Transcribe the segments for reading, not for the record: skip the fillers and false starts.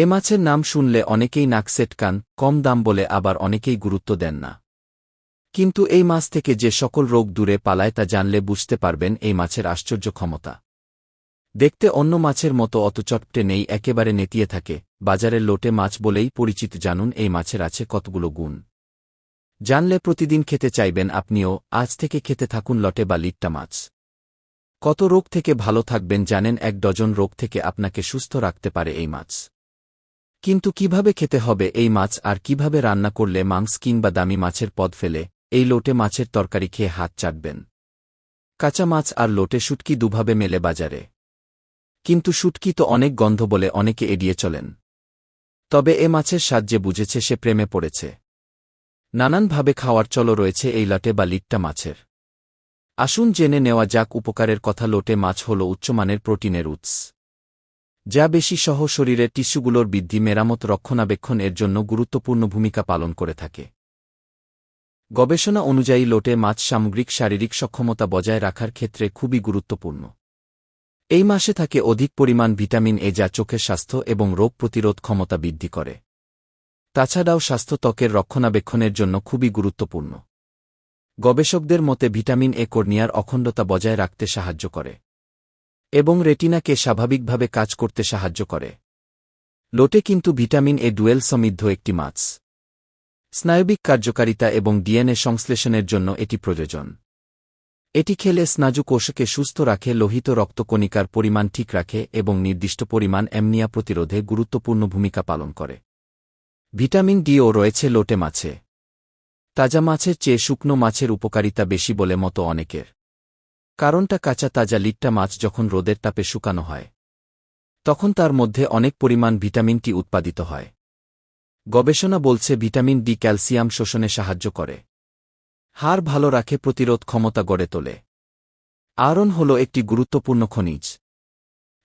এ মাছের নাম শুনলে অনেকেই নাক সেটকান, কম দাম বলে আবার অনেকেই গুরুত্ব দেন না। কিন্তু এই মাছ থেকে যে সকল রোগ দূরে পালায় তা জানলে বুঝতে পারবেন এই মাছের আশ্চর্য ক্ষমতা। দেখতে অন্য মাছের মতো অত চটপটে নেই, একেবারে নেতিয়ে থাকে, বাজারের লোটে মাছ বলেই পরিচিত। জানুন এই মাছের আছে কতগুলো গুণ। জানলে প্রতিদিন খেতে চাইবেন আপনিও। আজ থেকে খেতে থাকুন লটে বা লিট্টা মাছ। কত রোগ থেকে ভালো থাকবেন জানেন? 1 ডজন রোগ থেকে আপনাকে সুস্থ রাখতে পারে এই মাছ। কিন্তু কিভাবে খেতে হবে এই মাছ আর কিভাবে রান্না করলে মাংস কিংবা দামি মাছের পদ ফেলে এই লোটে মাছের তরকারি খেয়ে হাত চাটবেন? কাঁচা মাছ আর লোটে শুটকি দুভাবে মেলে বাজারে। কিন্তু শুটকি তো অনেক গন্ধ বলে অনেকে এড়িয়ে চলেন। তবে এ মাছের স্বাদ যে বুঝেছে সে প্রেমে পড়েছে। নানানভাবে খাওয়ার চল রয়েছে এই লটে বা লিট্টা মাছের। আসুন জেনে নেওয়া যাক উপকারের কথা। লোটে মাছ হল উচ্চমানের প্রোটিনের উৎস, যা বেশি সহ শরীরের টিস্যুগুলোর বৃদ্ধি, মেরামত, রক্ষণাবেক্ষণ এর জন্য গুরুত্বপূর্ণ ভূমিকা পালন করে থাকে। গবেষণা অনুযায়ী লোটে মাছ সামগ্রিক শারীরিক সক্ষমতা বজায় রাখার ক্ষেত্রে খুবই গুরুত্বপূর্ণ। এই মাসে থাকে অধিক পরিমাণ ভিটামিন এ, যা চোখের স্বাস্থ্য এবং রোগ প্রতিরোধ ক্ষমতা বৃদ্ধি করে। তাছাড়াও স্বাস্থ্য ত্বকের রক্ষণাবেক্ষণের জন্য খুবই গুরুত্বপূর্ণ। গবেষকদের মতে ভিটামিন এ কর্নিয়ার অখণ্ডতা বজায় রাখতে সাহায্য করে এবং রেটিনাকে স্বাভাবিকভাবে কাজ করতে সাহায্য করে। লোটে কিন্তু ভিটামিন এ ডুয়েল সমৃদ্ধ একটি মাছ। স্নায়বিক কার্যকারিতা এবং ডিএনএ সংশ্লেষণের জন্য এটি প্রয়োজন। এটি খেলে স্নায়ু কোষকে সুস্থ রাখে, লোহিত রক্তকণিকার পরিমাণ ঠিক রাখে এবং নির্দিষ্ট পরিমাণ অ্যামনিয়া প্রতিরোধে গুরুত্বপূর্ণ ভূমিকা পালন করে। ভিটামিন ডিও রয়েছে লোটে মাছে। তাজা মাছের চেয়ে শুকনো মাছের উপকারিতা বেশি বলে মত অনেকের। কারণটা কাঁচা তাজা লিট্টা মাছ যখন রোদের তাপে শুকানো হয় তখন তার মধ্যে অনেক পরিমাণ ভিটামিন টি উৎপাদিত হয়। গবেষণা বলছে ভিটামিন ডি ক্যালসিয়াম শোষণে সাহায্য করে, হাড় ভালো রাখে, প্রতিরোধ ক্ষমতা গড়ে তোলে। আয়রন হল একটি গুরুত্বপূর্ণ খনিজ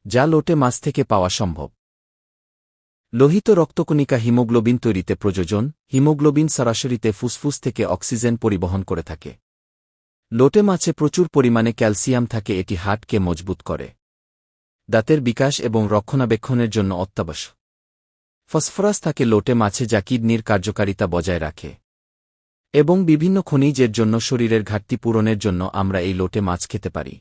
যা লোটে মাছ থেকে পাওয়া সম্ভব। লোহিত রক্তকণিকা হিমোগ্লোবিন তৈরিতে প্রয়োজন। হিমোগ্লোবিন সরাসরিতে ফুসফুস থেকে অক্সিজেন পরিবহন করে থাকে। লোটে মাছে প্রচুর পরিমাণে ক্যালসিয়াম থাকে, এটি হাড়কে মজবুত করে, দাঁতের বিকাশ এবং রক্ষণাবেক্ষণের জন্য অত্যাবশ্যক। ফসফরাস থাকে লোটে মাছে, যা কিডনির কার্যকারিতা বজায় রাখে এবং বিভিন্ন খনিজের জন্য শরীরের ঘাটতি পূরণের জন্য আমরা এই লোটে মাছ খেতে পারি।